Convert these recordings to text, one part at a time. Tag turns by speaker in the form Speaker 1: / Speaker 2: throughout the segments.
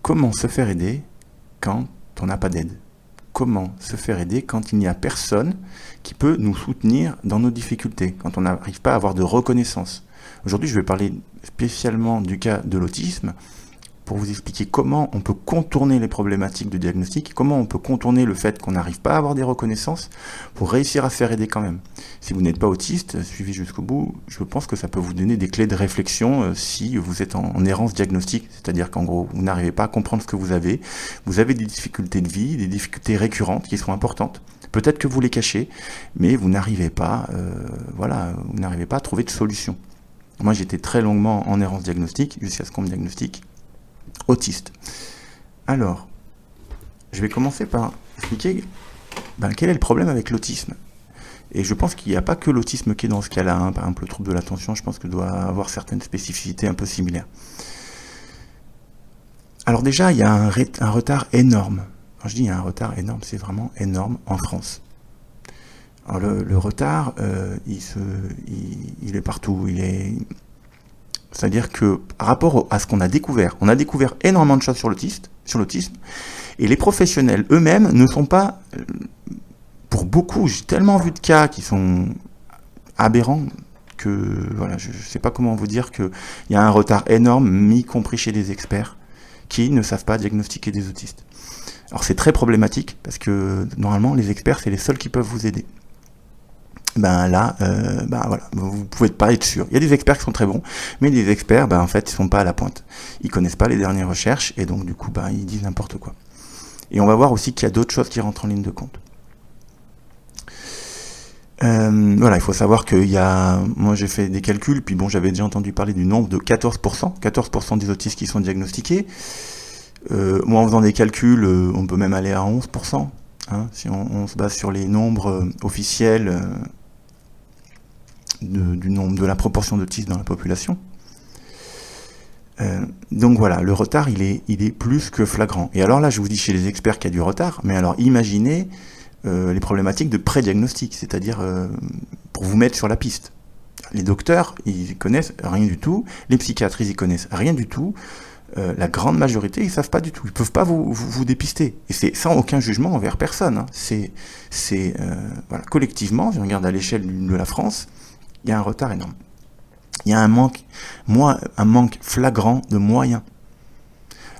Speaker 1: comment se faire aider quand on n'a pas d'aide? Comment se faire aider quand il n'y a personne qui peut nous soutenir dans nos difficultés, quand on n'arrive pas à avoir de reconnaissance? Aujourd'hui, je vais parler spécialement du cas de l'autisme pour vous expliquer comment on peut contourner les problématiques de diagnostic, comment on peut contourner le fait qu'on n'arrive pas à avoir des reconnaissances pour réussir à se faire aider quand même. Si vous n'êtes pas autiste, suivez jusqu'au bout, je pense que ça peut vous donner des clés de réflexion si vous êtes en errance diagnostique, c'est-à-dire qu'en gros, vous n'arrivez pas à comprendre ce que vous avez des difficultés de vie, des difficultés récurrentes qui sont importantes. Peut-être que vous les cachez, mais vous n'arrivez pas, vous n'arrivez pas à trouver de solution. Moi, j'étais très longuement en errance diagnostique jusqu'à ce qu'on me diagnostique autiste. Alors, je vais commencer par expliquer quel est le problème avec l'autisme. Et je pense qu'il n'y a pas que l'autisme qui est dans ce cas-là. Par exemple, le trouble de l'attention, je pense que doit avoir certaines spécificités un peu similaires. Alors déjà, il y a un retard énorme. Quand je dis il y a un retard énorme, c'est vraiment énorme en France. Alors le retard, il est partout. C'est-à-dire que, par rapport à ce qu'on a découvert, on a découvert énormément de choses sur l'autisme, et les professionnels eux-mêmes ne sont pas, pour beaucoup, j'ai tellement vu de cas qui sont aberrants, que voilà, je ne sais pas comment vous dire qu'il y a un retard énorme, y compris chez les experts, qui ne savent pas diagnostiquer des autistes. Alors c'est très problématique, parce que normalement, les experts, c'est les seuls qui peuvent vous aider. Voilà, vous pouvez pas être sûr. Il y a des experts qui sont très bons, mais des experts, en fait, ils sont pas à la pointe. Ils connaissent pas les dernières recherches, et donc, du coup, ils disent n'importe quoi. Et on va voir aussi qu'il y a d'autres choses qui rentrent en ligne de compte. Il faut savoir moi j'ai fait des calculs, puis j'avais déjà entendu parler du nombre de 14% des autistes qui sont diagnostiqués. Moi, en faisant des calculs, on peut même aller à 11%, si on se base sur les nombres officiels, du nombre de la proportion d'autistes dans la population. Donc voilà, le retard il est plus que flagrant. Et alors là, je vous dis chez les experts qu'il y a du retard, mais alors imaginez les problématiques de pré-diagnostic, c'est-à-dire pour vous mettre sur la piste. Les docteurs, ils connaissent rien du tout, les psychiatres, ils y connaissent rien du tout, la grande majorité, ils savent pas du tout, ils peuvent pas vous dépister. Et c'est sans aucun jugement envers personne. Collectivement, si on regarde à l'échelle de la France, il y a un retard énorme. Il y a un manque flagrant de moyens.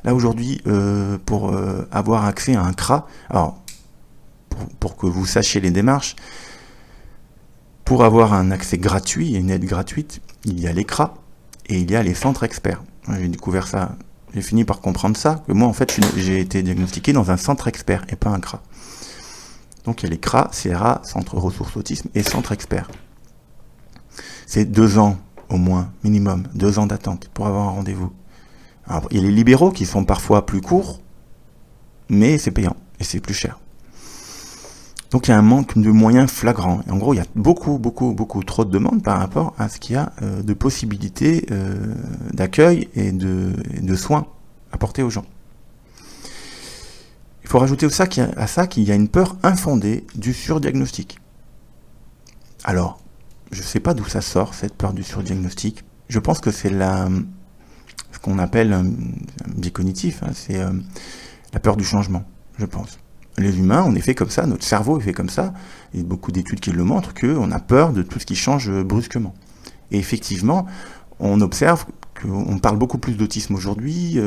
Speaker 1: Là aujourd'hui, pour avoir accès à un CRA, alors pour que vous sachiez les démarches, pour avoir un accès gratuit et une aide gratuite, il y a les CRA et il y a les centres experts. J'ai découvert ça, j'ai fini par comprendre ça, que moi en fait j'ai été diagnostiqué dans un centre expert et pas un CRA. Donc il y a les CRA, CRA, Centre Ressources Autisme et Centre Expert. C'est 2 ans au moins, minimum, 2 ans d'attente pour avoir un rendez-vous. Alors, il y a les libéraux qui sont parfois plus courts, mais c'est payant et c'est plus cher. Donc il y a un manque de moyens flagrant. Et en gros, il y a beaucoup trop de demandes par rapport à ce qu'il y a de possibilités d'accueil et de soins apportés aux gens. Il faut rajouter à ça qu'il y a une peur infondée du surdiagnostic. Alors, je ne sais pas d'où ça sort, cette peur du surdiagnostic. Je pense que c'est ce qu'on appelle un biais cognitif, c'est la peur du changement, je pense. Les humains, on est fait comme ça, notre cerveau est fait comme ça, il y a beaucoup d'études qui le montrent, qu'on a peur de tout ce qui change brusquement. Et effectivement, on observe qu'on parle beaucoup plus d'autisme aujourd'hui,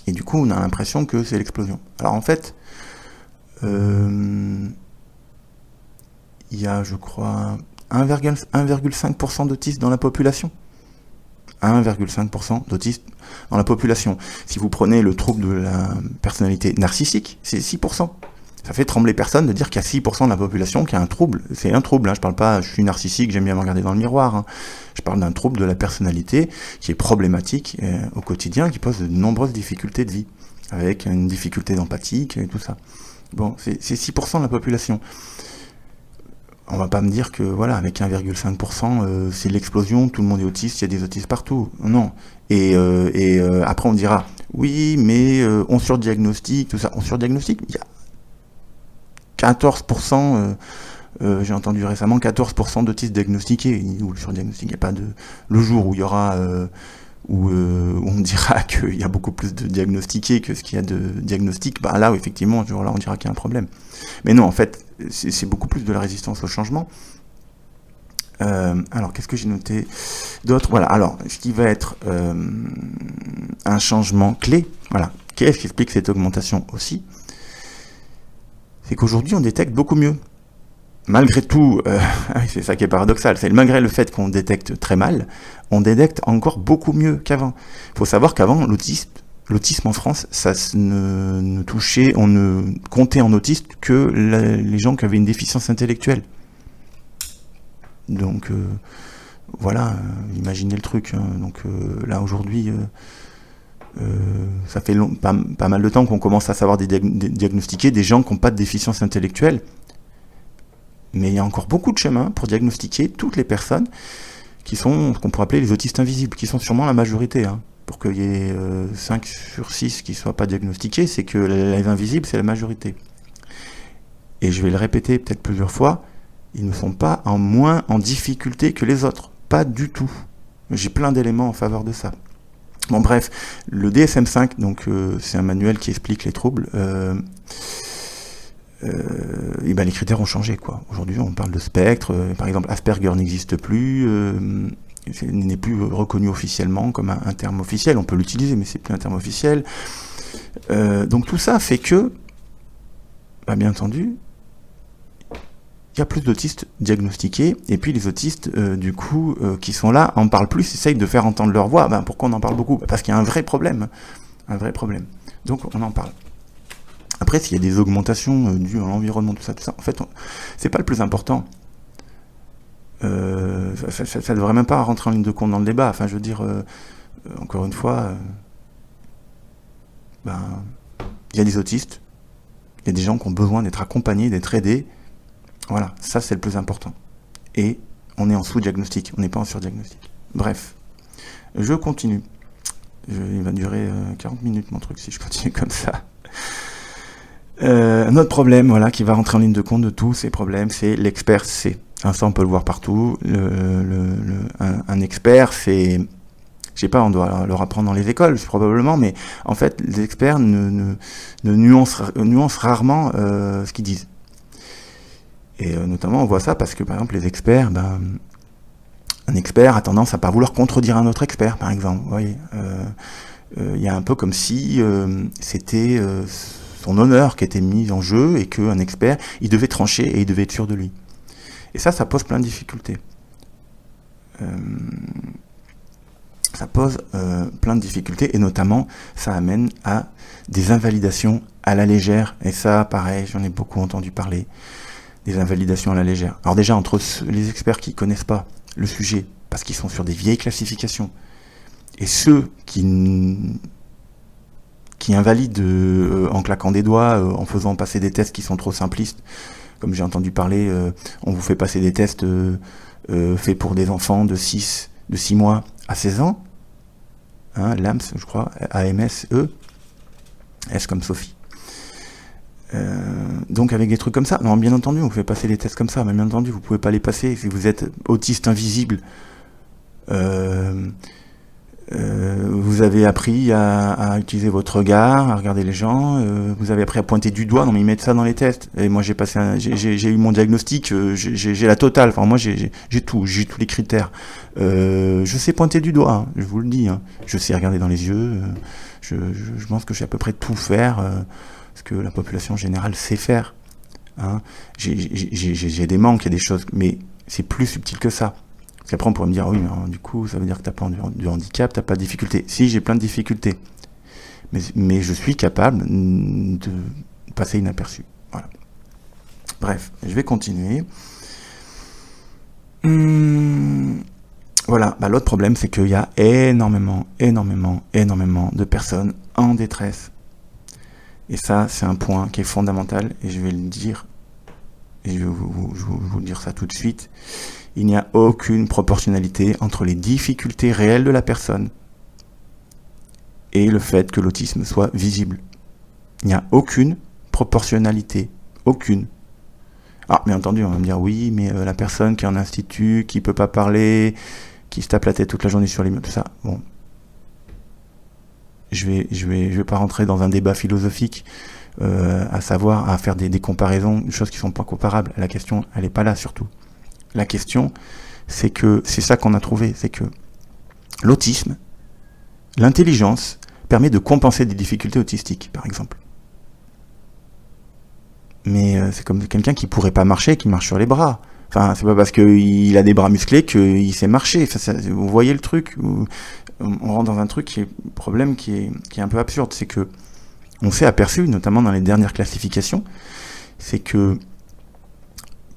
Speaker 1: et du coup on a l'impression que c'est l'explosion. Alors en fait, il y a, je crois, 1,5% d'autistes dans la population. 1,5% d'autistes dans la population. Si vous prenez le trouble de la personnalité narcissique, c'est 6%. Ça fait trembler personne de dire qu'il y a 6% de la population qui a un trouble. C'est un trouble, je parle pas, je suis narcissique, j'aime bien me regarder dans le miroir. Je parle d'un trouble de la personnalité qui est problématique au quotidien, qui pose de nombreuses difficultés de vie, avec une difficulté d'empathie et tout ça. Bon, c'est 6% de la population. On va pas me dire que, avec 1,5%, c'est l'explosion, tout le monde est autiste, il y a des autistes partout. Non. Et après, on dira, oui, mais on surdiagnostique, tout ça. On surdiagnostique, il y a 14%, j'ai entendu récemment, 14% d'autistes diagnostiqués. Ou le surdiagnostic, il n'y a pas de... Le jour où il y aura où on dira qu'il y a beaucoup plus de diagnostiqués que ce qu'il y a de diagnostics, bah là, effectivement, là, on dira qu'il y a un problème. Mais non, en fait, c'est beaucoup plus de la résistance au changement. Alors, qu'est-ce que j'ai noté d'autre? Voilà, alors, ce qui va être un changement clé, voilà, qu'est-ce qui explique cette augmentation aussi? C'est qu'aujourd'hui, on détecte beaucoup mieux. Malgré tout, c'est ça qui est paradoxal, c'est malgré le fait qu'on détecte très mal, on détecte encore beaucoup mieux qu'avant. Il faut savoir qu'avant, l'autisme en France, ça ne touchait, on ne comptait en autistes que les gens qui avaient une déficience intellectuelle. Donc voilà, imaginez le truc. Hein. Donc là aujourd'hui, ça fait pas mal de temps qu'on commence à savoir diagnostiquer des gens qui n'ont pas de déficience intellectuelle. Mais il y a encore beaucoup de chemin pour diagnostiquer toutes les personnes qui sont ce qu'on pourrait appeler les autistes invisibles, qui sont sûrement la majorité. Hein. Pour qu'il y ait 5 sur 6 qui ne soient pas diagnostiqués, c'est que les invisibles, c'est la majorité. Et je vais le répéter peut-être plusieurs fois, ils ne sont pas moins en difficulté que les autres. Pas du tout. J'ai plein d'éléments en faveur de ça. Bon bref, le DSM-5, donc c'est un manuel qui explique les troubles. Et ben les critères ont changé, quoi. Aujourd'hui, on parle de spectre. Par exemple, Asperger n'existe plus. N'est plus reconnu officiellement comme un terme officiel. On peut l'utiliser, mais c'est plus un terme officiel. Donc tout ça fait que, bah, bien entendu, il y a plus d'autistes diagnostiqués, et puis les autistes, du coup, qui sont là, en parlent plus, essayent de faire entendre leur voix. Ben, pourquoi on en parle beaucoup? Parce qu'il y a un vrai problème. Un vrai problème. Donc on en parle. Après, s'il y a des augmentations dues à l'environnement, tout ça, en fait, c'est pas le plus important. Ça ne devrait même pas rentrer en ligne de compte dans le débat. Enfin, je veux dire, encore une fois, il y a des autistes, il y a des gens qui ont besoin d'être accompagnés, d'être aidés. Voilà, ça c'est le plus important. Et on est en sous-diagnostic, on n'est pas en sur-diagnostic. Bref, je continue. Il va durer 40 minutes mon truc si je continue comme ça. Un autre problème, voilà, qui va rentrer en ligne de compte de tous ces problèmes, c'est l'expert C. Hein, ça, on peut le voir partout. Un expert, c'est, je sais pas, on doit leur apprendre dans les écoles, probablement, mais en fait, les experts ne nuancent rarement ce qu'ils disent. Et notamment, on voit ça parce que, par exemple, les experts, un expert a tendance à pas vouloir contredire un autre expert, par exemple. Vous voyez, y a un peu comme si c'était son honneur qui était mis en jeu et qu'un expert, il devait trancher et il devait être sûr de lui. Et ça pose plein de difficultés. Ça pose plein de difficultés et notamment, ça amène à des invalidations à la légère. Et ça, pareil, j'en ai beaucoup entendu parler. Des invalidations à la légère. Alors déjà, entre les experts qui connaissent pas le sujet, parce qu'ils sont sur des vieilles classifications, et ceux qui invalident en claquant des doigts, en faisant passer des tests qui sont trop simplistes, comme j'ai entendu parler, on vous fait passer des tests faits pour des enfants de 6 mois à 16 ans, hein, LAMS, je crois, AMS-E, S comme Sophie. Donc avec des trucs comme ça, non, bien entendu, on vous fait passer des tests comme ça, mais bien entendu, vous pouvez pas les passer si vous êtes autiste invisible. Vous avez appris à utiliser votre regard, à regarder les gens, vous avez appris à pointer du doigt, non mais ils mettent ça dans les tests. Et moi j'ai eu mon diagnostic, j'ai la totale, enfin moi j'ai tous les critères. Je sais pointer du doigt, hein, je vous le dis, hein. Je sais regarder dans les yeux, je pense que je sais à peu près tout faire. Ce que la population générale sait faire. Hein. J'ai des manques, il y a des choses, mais c'est plus subtil que ça. Parce qu'après, on pourrait me dire, oui, mais du coup, ça veut dire que t'as pas de handicap, t'as pas de difficulté. Si, j'ai plein de difficultés. Mais je suis capable de passer inaperçu. Voilà. Bref, je vais continuer. Voilà, l'autre problème, c'est qu'il y a énormément de personnes en détresse. Et ça, c'est un point qui est fondamental, et je vais le dire, et je vais vous dire ça tout de suite. Il n'y a aucune proportionnalité entre les difficultés réelles de la personne et le fait que l'autisme soit visible. Il n'y a aucune proportionnalité. Aucune. Alors, bien entendu, on va me dire, oui, mais la personne qui est en institut, qui peut pas parler, qui se tape la tête toute la journée sur les murs, tout ça, bon, je vais pas rentrer dans un débat philosophique, à savoir, à faire des comparaisons, des choses qui sont pas comparables. La question, elle est pas là surtout. La question, c'est que c'est ça qu'on a trouvé, c'est que l'autisme, l'intelligence, permet de compenser des difficultés autistiques, par exemple. Mais c'est comme quelqu'un qui pourrait pas marcher, qui marche sur les bras. Enfin, c'est pas parce qu'il a des bras musclés qu'il sait marcher. Enfin, vous voyez le truc. On rentre dans un truc problème qui est un peu absurde. C'est que on s'est aperçu, notamment dans les dernières classifications, c'est que,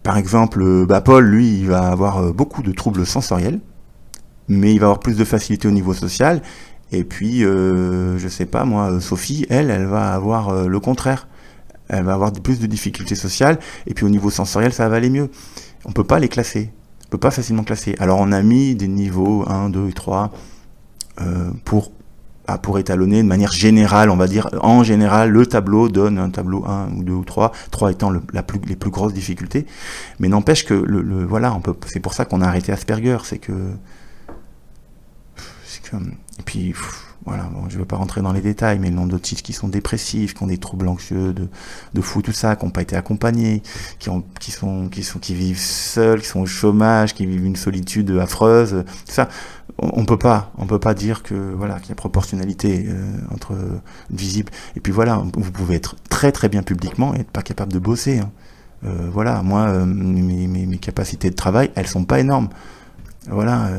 Speaker 1: par exemple, Paul, lui, il va avoir beaucoup de troubles sensoriels, mais il va avoir plus de facilité au niveau social. Et puis, je sais pas, moi, Sophie, elle va avoir le contraire. Elle va avoir plus de difficultés sociales, et puis au niveau sensoriel, ça va aller mieux. On peut pas les classer. On peut pas facilement classer. Alors, on a mis des niveaux 1, 2 et 3 pour étalonner de manière générale, on va dire. En général, le tableau donne un tableau 1 ou 2 ou 3 étant les plus grosses difficultés. Mais n'empêche que, voilà, c'est pour ça qu'on a arrêté Asperger, et puis, voilà, bon, je ne veux pas rentrer dans les détails, mais le nombre d'autistes qui sont dépressifs, qui ont des troubles anxieux de fou, tout ça, qui n'ont pas été accompagnés, qui vivent seuls, qui sont au chômage, qui vivent une solitude affreuse, ça, on peut pas dire que voilà, qu'il y a proportionnalité entre visible. Et puis voilà, vous pouvez être très très bien publiquement et être pas capable de bosser. Hein. Voilà, moi, mes capacités de travail, elles sont pas énormes. Voilà.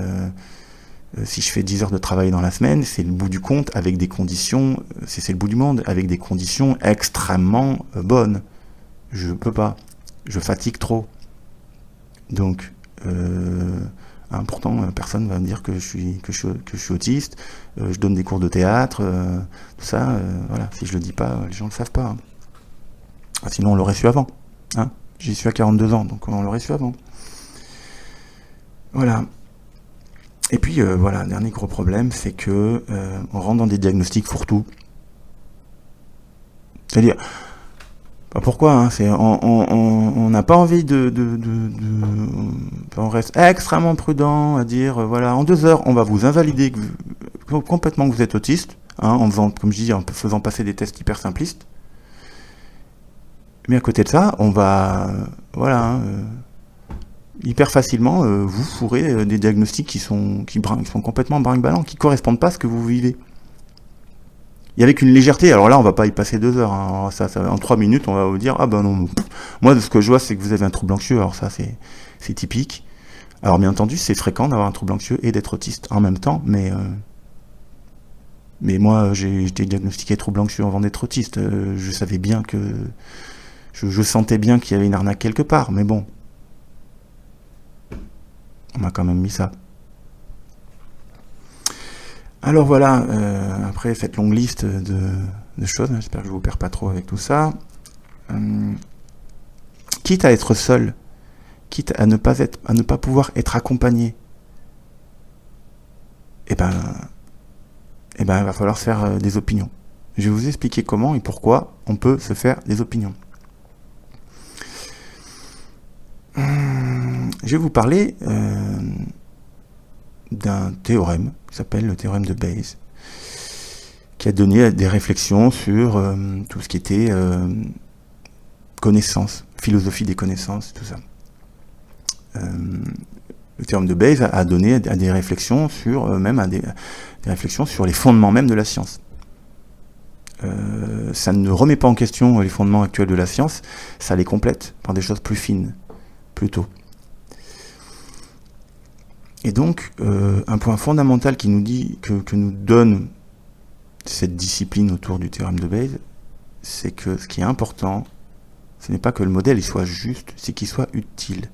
Speaker 1: Si je fais 10 heures de travail dans la semaine, c'est le bout du compte avec des conditions, c'est le bout du monde, avec des conditions extrêmement bonnes. Je peux pas. Je fatigue trop. Donc, pourtant, personne va me dire que je suis autiste. Je donne des cours de théâtre, tout ça. Voilà. Si je le dis pas, les gens le savent pas. Hein. Sinon, on l'aurait su avant. Hein. J'y suis à 42 ans, donc on l'aurait su avant. Voilà. Et puis voilà, dernier gros problème, c'est que on rentre dans des diagnostics fourre-tout. C'est-à-dire, pourquoi hein, on n'a pas envie on reste extrêmement prudent à dire voilà, en 2 heures, on va vous invalider complètement que vous êtes autiste, hein, en faisant, comme je dis, en faisant passer des tests hyper simplistes. Mais à côté de ça, on va voilà. Hyper facilement, vous fourrez des diagnostics qui sont complètement brinque-ballants, qui correspondent pas à ce que vous vivez. Et avec une légèreté, alors là, on va pas y passer 2 heures. Hein. Ça, en 3 minutes, on va vous dire, ah ben non, moi, de ce que je vois, c'est que vous avez un trouble anxieux. Alors ça, c'est typique. Alors bien entendu, c'est fréquent d'avoir un trouble anxieux et d'être autiste en même temps, mais moi, j'ai été diagnostiqué trouble anxieux avant d'être autiste. Je savais bien que... Je sentais bien qu'il y avait une arnaque quelque part, mais bon. On m'a quand même mis ça. Alors voilà, après cette longue liste de choses, j'espère que je vous perds pas trop avec tout ça. Quitte à être seul, quitte à ne pas pouvoir être accompagné, il va falloir se faire des opinions. Je vais vous expliquer comment et pourquoi on peut se faire des opinions. Je vais vous parler d'un théorème qui s'appelle le théorème de Bayes, qui a donné des réflexions sur tout ce qui était connaissance, philosophie des connaissances, tout ça. Le théorème de Bayes a donné des réflexions sur des réflexions sur les fondements même de la science. Ça ne remet pas en question les fondements actuels de la science, ça les complète par des choses plus fines, plus tôt. Et donc, un point fondamental qui nous dit que nous donne cette discipline autour du théorème de Bayes, c'est que ce qui est important, ce n'est pas que le modèle il soit juste, c'est qu'il soit utile.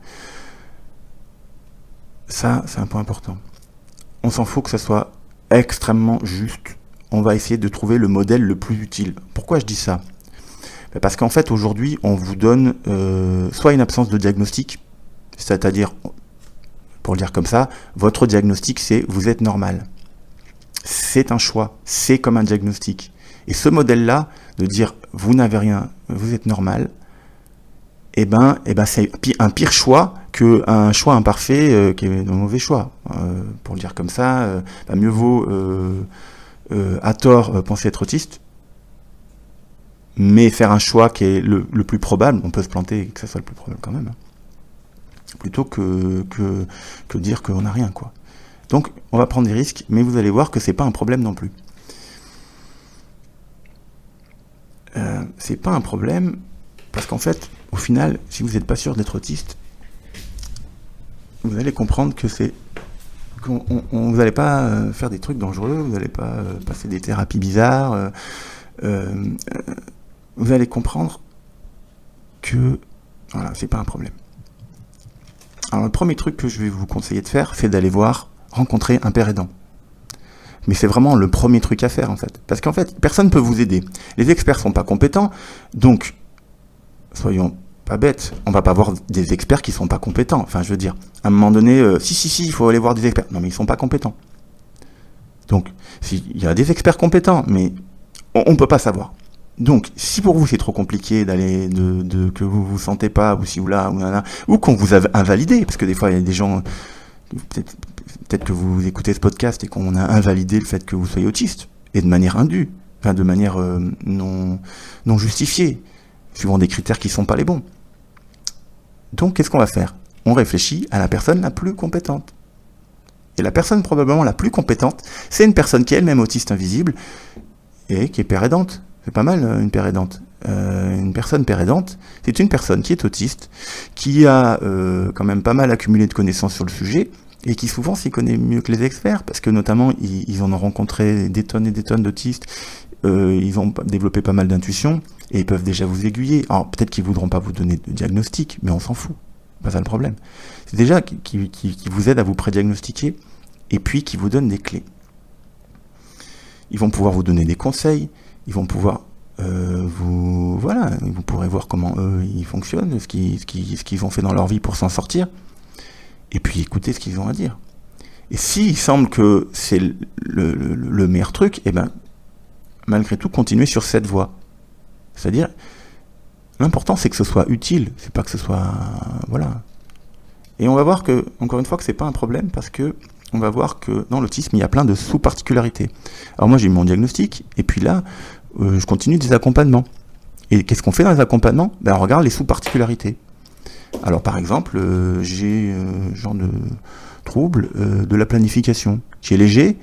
Speaker 1: Ça, c'est un point important. On s'en fout que ça soit extrêmement juste. On va essayer de trouver le modèle le plus utile. Pourquoi je dis ça ? Parce qu'en fait, aujourd'hui, on vous donne soit une absence de diagnostic, c'est-à-dire, pour le dire comme ça, votre diagnostic, c'est « vous êtes normal ». C'est un choix, c'est comme un diagnostic. Et ce modèle-là, de dire « vous n'avez rien, vous êtes normal », c'est un pire choix qu'un choix imparfait qui est un mauvais choix. Pour le dire comme ça, mieux vaut à tort penser être autiste, mais faire un choix qui est le plus probable, on peut se planter et que ça soit le plus probable quand même, hein, plutôt que dire qu'on n'a rien, quoi. Donc on va prendre des risques, mais vous allez voir que c'est pas un problème non plus. C'est pas un problème, parce qu'en fait, au final, si vous n'êtes pas sûr d'être autiste, vous allez comprendre que vous n'allez pas faire des trucs dangereux, vous n'allez pas passer des thérapies bizarres, vous allez comprendre que voilà, c'est pas un problème. Alors le premier truc que je vais vous conseiller de faire, c'est d'aller rencontrer un père aidant. Mais c'est vraiment le premier truc à faire en fait. Parce qu'en fait, personne ne peut vous aider. Les experts sont pas compétents, donc soyons pas bêtes, on va pas voir des experts qui sont pas compétents. Enfin, je veux dire, à un moment donné, si, il faut aller voir des experts. Non, mais ils sont pas compétents. Donc, il y a des experts compétents, mais on peut pas savoir. Donc, si pour vous c'est trop compliqué d'aller, que vous sentez pas, ou si ou là, ou qu'on vous a invalidé, parce que des fois il y a des gens, peut-être que vous écoutez ce podcast et qu'on a invalidé le fait que vous soyez autiste, et de manière indue, enfin de manière non justifiée, suivant des critères qui sont pas les bons. Donc, qu'est-ce qu'on va faire ? On réfléchit à la personne la plus compétente. Et la personne probablement la plus compétente, c'est une personne qui est elle-même autiste invisible et qui est père aidante. C'est pas mal, une père aidante. Une personne père aidante, c'est une personne qui est autiste, qui a quand même pas mal accumulé de connaissances sur le sujet, et qui souvent s'y connaît mieux que les experts, parce que notamment, ils en ont rencontré des tonnes et des tonnes d'autistes, ils ont développé pas mal d'intuitions, et ils peuvent déjà vous aiguiller. Alors, peut-être qu'ils voudront pas vous donner de diagnostic, mais on s'en fout. C'est pas ça le problème. C'est déjà qui vous aide à vous prédiagnostiquer, et puis qui vous donne des clés. Ils vont pouvoir vous donner des conseils, ils vont pouvoir vous pourrez voir comment eux ils fonctionnent, ce qu'ils ont fait dans leur vie pour s'en sortir, et puis écoutez ce qu'ils ont à dire. Et s'il semble que c'est le meilleur truc, et ben malgré tout continuez sur cette voie. C'est-à-dire, l'important c'est que ce soit utile, c'est pas que ce soit voilà. Et on va voir que, encore une fois, que c'est pas un problème, parce que on va voir que dans l'autisme, il y a plein de sous-particularités. Alors moi, j'ai eu mon diagnostic, et puis là, je continue des accompagnements. Et qu'est-ce qu'on fait dans les accompagnements ? On regarde les sous-particularités. Alors par exemple, j'ai genre de trouble de la planification, qui est léger,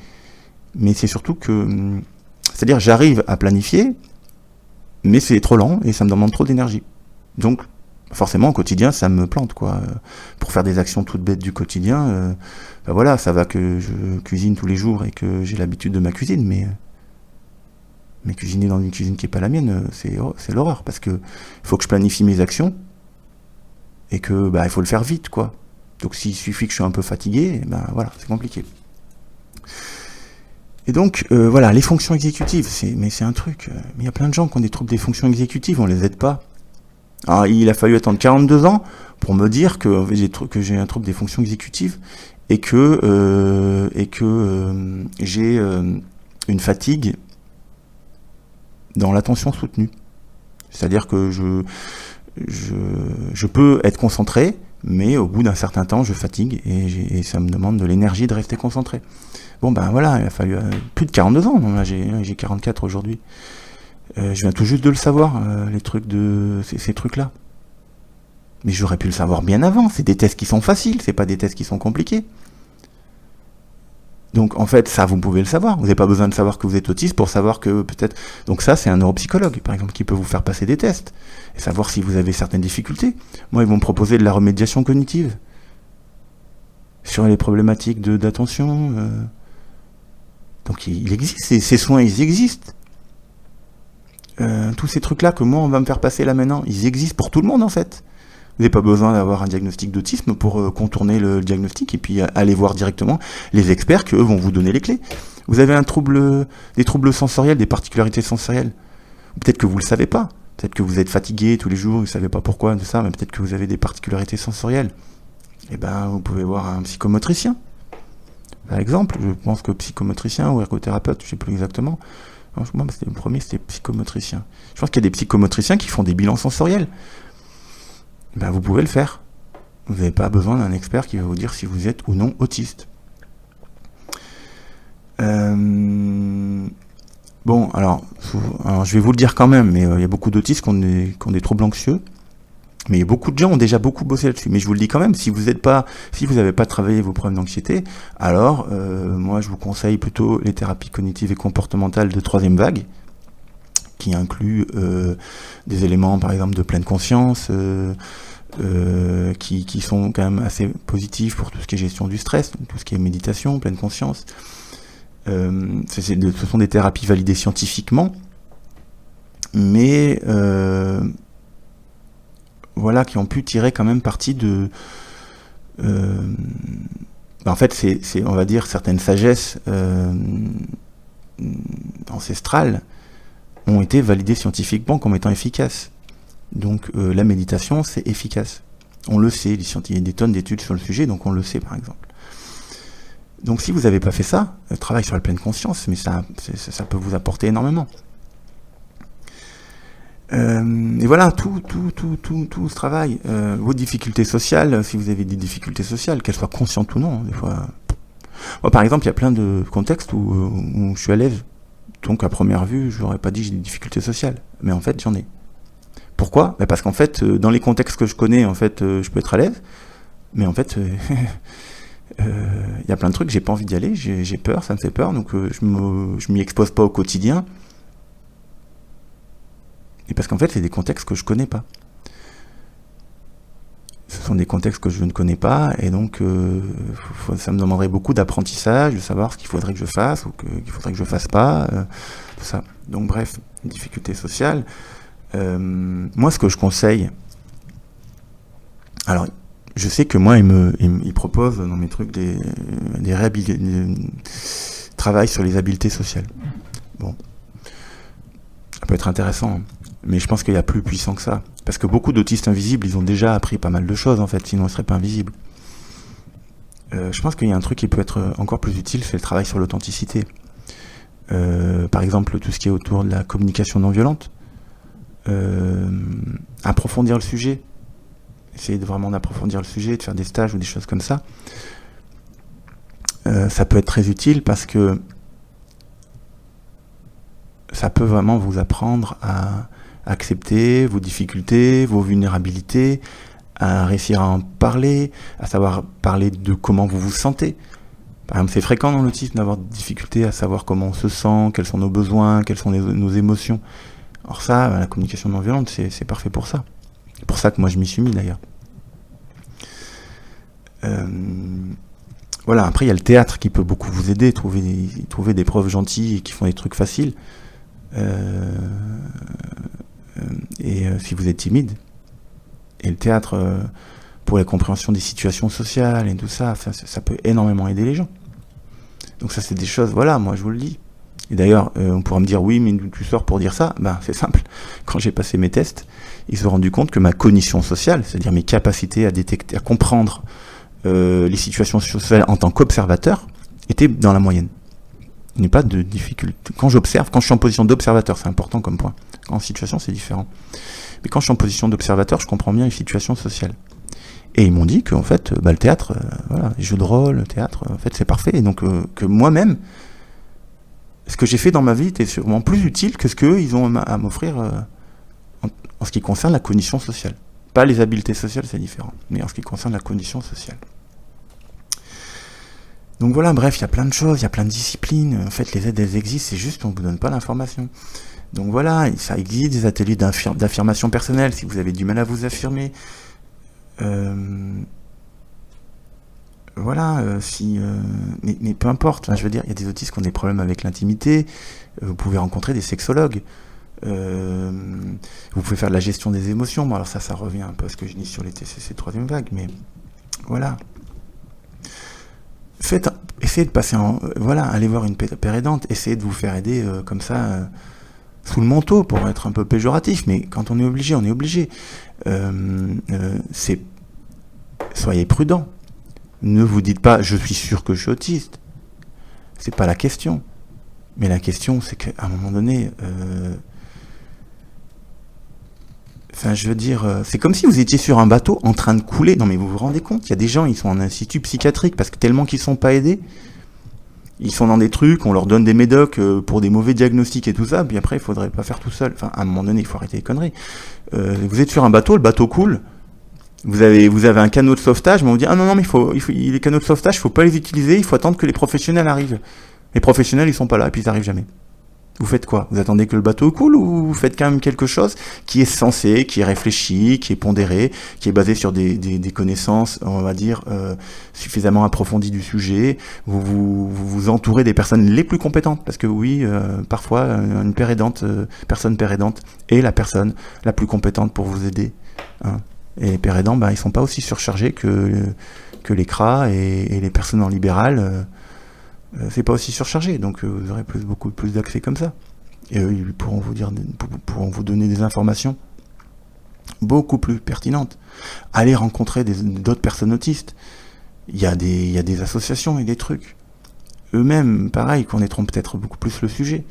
Speaker 1: mais c'est surtout que... c'est-à-dire, j'arrive à planifier, mais c'est trop lent, et ça me demande trop d'énergie. Donc, forcément, au quotidien, ça me plante, quoi. Pour faire des actions toutes bêtes du quotidien, voilà, ça va que je cuisine tous les jours et que j'ai l'habitude de ma cuisine, mais cuisiner dans une cuisine qui n'est pas la mienne, c'est l'horreur, parce que il faut que je planifie mes actions, et que il faut le faire vite, quoi. Donc s'il suffit que je suis un peu fatigué, voilà, c'est compliqué. Et donc, voilà, les fonctions exécutives, c'est un truc. Mais il y a plein de gens qui ont des troubles des fonctions exécutives, on les aide pas. Alors, il a fallu attendre 42 ans pour me dire que j'ai un trouble des fonctions exécutives et que j'ai une fatigue dans l'attention soutenue. C'est-à-dire que je peux être concentré, mais au bout d'un certain temps, je fatigue et ça me demande de l'énergie de rester concentré. Bon, voilà, il a fallu plus de 42 ans. Là, j'ai 44 aujourd'hui. Je viens tout juste de le savoir, les trucs ces trucs-là. Mais j'aurais pu le savoir bien avant. C'est des tests qui sont faciles, c'est pas des tests qui sont compliqués. Donc en fait, ça, vous pouvez le savoir. Vous n'avez pas besoin de savoir que vous êtes autiste pour savoir que peut-être... Donc ça, c'est un neuropsychologue, par exemple, qui peut vous faire passer des tests et savoir si vous avez certaines difficultés. Moi, ils vont me proposer de la remédiation cognitive sur les problématiques d'attention. Donc il existe, ces soins, ils existent. Tous ces trucs-là que moi, on va me faire passer là maintenant, ils existent pour tout le monde, en fait. Vous n'avez pas besoin d'avoir un diagnostic d'autisme pour contourner le diagnostic et puis aller voir directement les experts qui, eux, vont vous donner les clés. Vous avez des troubles sensoriels, des particularités sensorielles. Peut-être que vous ne le savez pas. Peut-être que vous êtes fatigué tous les jours, vous ne savez pas pourquoi de ça, mais peut-être que vous avez des particularités sensorielles. Eh vous pouvez voir un psychomotricien. Par exemple, je pense que psychomotricien ou ergothérapeute, je ne sais plus exactement. Moi, le premier, c'était psychomotricien. Je pense qu'il y a des psychomotriciens qui font des bilans sensoriels. Vous pouvez le faire. Vous n'avez pas besoin d'un expert qui va vous dire si vous êtes ou non autiste. Bon, alors, je vais vous le dire quand même, mais il y a beaucoup d'autistes qui ont des troubles anxieux. Mais beaucoup de gens ont déjà beaucoup bossé là-dessus. Mais je vous le dis quand même, si vous n'avez pas travaillé vos problèmes d'anxiété, alors moi je vous conseille plutôt les thérapies cognitives et comportementales de troisième vague, qui incluent des éléments par exemple de pleine conscience, qui sont quand même assez positifs pour tout ce qui est gestion du stress, tout ce qui est méditation, pleine conscience. Ce sont des thérapies validées scientifiquement, mais voilà, qui ont pu tirer quand même parti de... en fait, c'est, on va dire, certaines sagesses ancestrales ont été validées scientifiquement comme étant efficaces. Donc la méditation, c'est efficace. On le sait, il y a des tonnes d'études sur le sujet, donc on le sait par exemple. Donc si vous n'avez pas fait ça, travail sur la pleine conscience, mais ça peut vous apporter énormément. Et voilà, tout ce travail, vos difficultés sociales, si vous avez des difficultés sociales, qu'elles soient conscientes ou non, des fois. Moi, par exemple, il y a plein de contextes où je suis à l'aise. Donc, à première vue, je n'aurais pas dit que j'ai des difficultés sociales. Mais en fait, j'en ai. Pourquoi ? Parce qu'en fait, dans les contextes que je connais, en fait, je peux être à l'aise. Mais en fait, y a plein de trucs, j'ai pas envie d'y aller, j'ai peur, ça me fait peur, donc je m'y expose pas au quotidien. Et parce qu'en fait, c'est des contextes que je connais pas. Ce sont des contextes que je ne connais pas, et donc ça me demanderait beaucoup d'apprentissage, de savoir ce qu'il faudrait que je fasse, ou qu'il faudrait que je fasse pas, tout ça. Donc bref, difficultés sociales. Moi, ce que je conseille... Alors, je sais que moi, il propose dans mes trucs des travail sur les habiletés sociales. Bon. Ça peut être intéressant, mais je pense qu'il y a plus puissant que ça. Parce que beaucoup d'autistes invisibles, ils ont déjà appris pas mal de choses, en fait, sinon ils seraient pas invisibles. Je pense qu'il y a un truc qui peut être encore plus utile, c'est le travail sur l'authenticité. Par exemple, tout ce qui est autour de la communication non violente. Approfondir le sujet. Essayer vraiment d'approfondir le sujet, de faire des stages ou des choses comme ça. Ça peut être très utile parce que ça peut vraiment vous apprendre à accepter vos difficultés, vos vulnérabilités, à réussir à en parler, à savoir parler de comment vous vous sentez. Par exemple, c'est fréquent dans l'autisme d'avoir des difficultés à savoir comment on se sent, quels sont nos besoins, quelles sont nos émotions. Alors ça, la communication non violente, c'est parfait pour ça. C'est pour ça que moi je m'y suis mis d'ailleurs. Voilà, après il y a le théâtre qui peut beaucoup vous aider, trouver des profs gentils qui font des trucs faciles. Si vous êtes timide, et le théâtre pour la compréhension des situations sociales et tout ça, ça peut énormément aider les gens. Donc ça c'est des choses, voilà, moi je vous le dis. Et d'ailleurs, on pourra me dire, oui, mais tu sors pour dire ça. Ben, c'est simple. Quand j'ai passé mes tests, ils se sont rendus compte que ma cognition sociale, c'est-à-dire mes capacités à détecter, à comprendre les situations sociales en tant qu'observateur, étaient dans la moyenne. Il n'y a pas de difficulté. Quand j'observe, quand je suis en position d'observateur, c'est important comme point. Quand en situation, c'est différent. Mais quand je suis en position d'observateur, je comprends bien les situations sociales. Et ils m'ont dit qu'en fait, le théâtre, voilà, les jeux de rôle, le théâtre, en fait, c'est parfait. Et donc, que moi-même, ce que j'ai fait dans ma vie était sûrement plus utile que ce qu'eux, ils ont à m'offrir en ce qui concerne la cognition sociale. Pas les habiletés sociales, c'est différent, mais en ce qui concerne la cognition sociale. Donc voilà, bref, il y a plein de choses, il y a plein de disciplines. En fait, les aides, elles existent, c'est juste qu'on ne vous donne pas l'information. Donc voilà, ça existe des ateliers d'affirmation personnelle, si vous avez du mal à vous affirmer. Voilà, mais peu importe, je veux dire, il y a des autistes qui ont des problèmes avec l'intimité, vous pouvez rencontrer des sexologues, vous pouvez faire de la gestion des émotions. Bon, alors ça revient un peu à ce que je dis sur les TCC troisième vague, mais voilà. Essayez de passer allez voir une père aidante, essayez de vous faire aider comme ça, sous le manteau, pour être un peu péjoratif, mais quand on est obligé, on est obligé. Soyez prudents. Ne vous dites pas, je suis sûr que je suis autiste. C'est pas la question. Mais la question, c'est qu'à un moment donné, je veux dire, c'est comme si vous étiez sur un bateau en train de couler. Non mais vous vous rendez compte, il y a des gens, ils sont en institut psychiatrique parce que tellement qu'ils sont pas aidés. Ils sont dans des trucs, on leur donne des médocs pour des mauvais diagnostics et tout ça, puis après, il faudrait pas faire tout seul. Enfin, à un moment donné, il faut arrêter les conneries. Vous êtes sur un bateau, le bateau coule, vous avez un canot de sauvetage, mais on vous dit, ah non, non, mais les canaux de sauvetage, il faut pas les utiliser, il faut attendre que les professionnels arrivent. Les professionnels, ils sont pas là, et puis ils arrivent jamais. Vous faites quoi? Vous attendez que le bateau coule ou vous faites quand même quelque chose qui est sensé, qui est réfléchi, qui est pondéré, qui est basé sur des connaissances, on va dire, suffisamment approfondies du sujet. Vous entourez des personnes les plus compétentes, parce que oui, parfois, une personne père aidante est la personne la plus compétente pour vous aider. Hein. Et les pères aidants, ils sont pas aussi surchargés que les CRA et les personnes en libéral. C'est pas aussi surchargé, donc vous aurez beaucoup plus d'accès comme ça. Et eux, ils pourront vous donner des informations beaucoup plus pertinentes. Allez rencontrer d'autres personnes autistes. Il y a des associations et des trucs. Eux-mêmes, pareil, connaîtront peut-être beaucoup plus le sujet.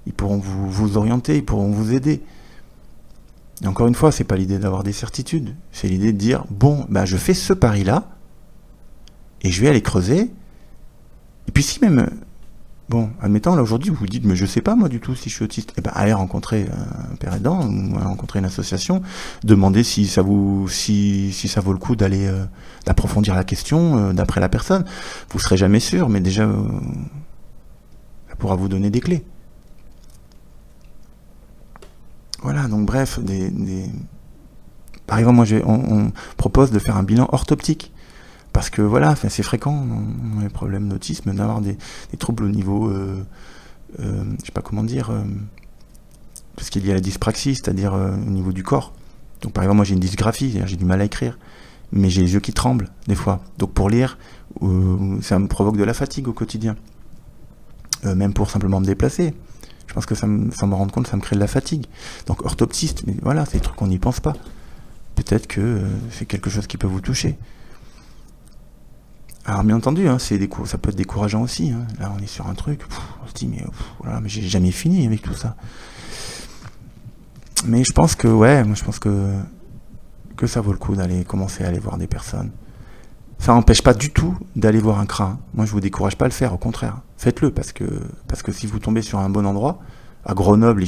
Speaker 1: Ils pourront vous orienter, ils pourront vous aider. Et encore une fois, c'est pas l'idée d'avoir des certitudes. C'est l'idée de dire, bon, je fais ce pari-là, et je vais aller creuser. Et puis si même, admettons, là aujourd'hui, vous vous dites, mais je sais pas moi du tout si je suis autiste, allez rencontrer un père aidant, ou rencontrer une association, demandez si ça vaut le coup d'approfondir la question d'après la personne. Vous serez jamais sûr, mais déjà, ça pourra vous donner des clés. Voilà, donc bref, par exemple, moi on propose de faire un bilan orthoptique. Parce que voilà, c'est fréquent dans les problèmes d'autisme d'avoir des troubles au niveau, je sais pas comment dire, tout ce qui est lié à la dyspraxie, c'est-à-dire au niveau du corps. Donc par exemple, moi j'ai une dysgraphie, c'est-à-dire j'ai du mal à écrire, mais j'ai les yeux qui tremblent des fois. Donc pour lire, ça me provoque de la fatigue au quotidien. Même pour simplement me déplacer. Je pense que sans me rendre compte, ça me crée de la fatigue. Donc orthoptiste, mais voilà, c'est des trucs qu'on n'y pense pas. Peut-être que c'est quelque chose qui peut vous toucher. Alors bien entendu, ça peut être décourageant aussi. Hein. Là, on est sur un truc, on se dit mais j'ai jamais fini avec tout ça. Mais je pense que ça vaut le coup d'aller commencer à aller voir des personnes. Ça n'empêche pas du tout d'aller voir un CRA. Moi, je vous décourage pas à le faire, au contraire. Faites-le parce que si vous tombez sur un bon endroit, à Grenoble,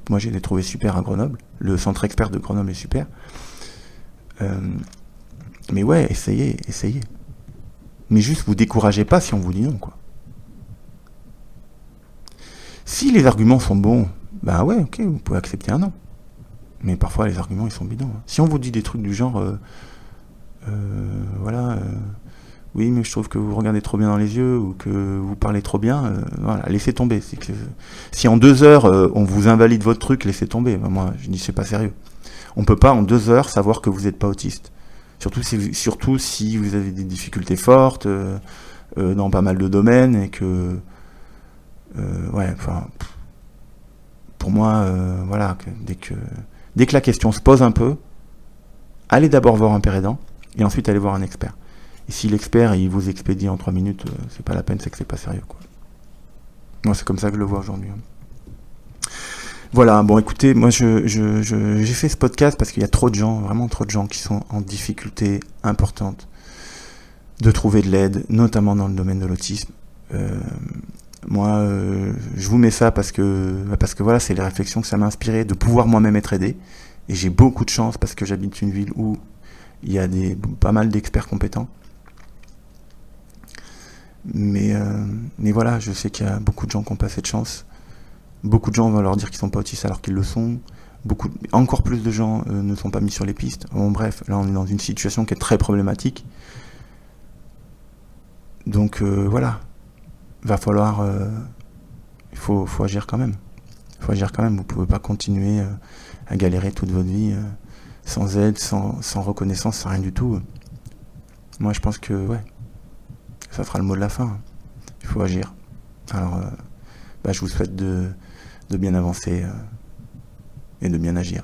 Speaker 1: moi j'ai trouvé super à Grenoble. Le centre expert de Grenoble est super. Mais ouais, essayez. Mais juste, vous découragez pas si on vous dit non, quoi. Si les arguments sont bons, ok, vous pouvez accepter un non. Mais parfois, les arguments, ils sont bidons. Hein. Si on vous dit des trucs du genre, oui, mais je trouve que vous regardez trop bien dans les yeux, ou que vous parlez trop bien, laissez tomber. Si en 2 heures, on vous invalide votre truc, laissez tomber. Moi, je dis, c'est pas sérieux. On peut pas, en 2 heures, savoir que vous n'êtes pas autiste. Surtout si vous avez des difficultés fortes dans pas mal de domaines et que pour moi dès que la question se pose un peu, allez d'abord voir un père aidant et ensuite allez voir un expert. Et si l'expert il vous expédie en 3 minutes, c'est pas la peine, c'est que c'est pas sérieux, quoi. Moi c'est comme ça que je le vois aujourd'hui. Voilà, bon écoutez, moi j'ai fait ce podcast parce qu'il y a trop de gens, vraiment trop de gens qui sont en difficulté importante de trouver de l'aide, notamment dans le domaine de l'autisme. Moi, je vous mets ça parce que voilà, c'est les réflexions que ça m'a inspiré de pouvoir moi-même être aidé. Et j'ai beaucoup de chance parce que j'habite une ville où il y a pas mal d'experts compétents. Mais voilà, je sais qu'il y a beaucoup de gens qui n'ont pas cette chance. Beaucoup de gens vont leur dire qu'ils sont pas autistes alors qu'ils le sont. Encore plus de gens ne sont pas mis sur les pistes. Bon, bref, là on est dans une situation qui est très problématique. Donc voilà, va falloir, il faut agir quand même. Il faut agir quand même. Vous pouvez pas continuer à galérer toute votre vie sans aide, sans reconnaissance, sans rien du tout. Moi je pense que ça sera le mot de la fin. Il faut agir. Alors je vous souhaite de bien avancer et de bien agir.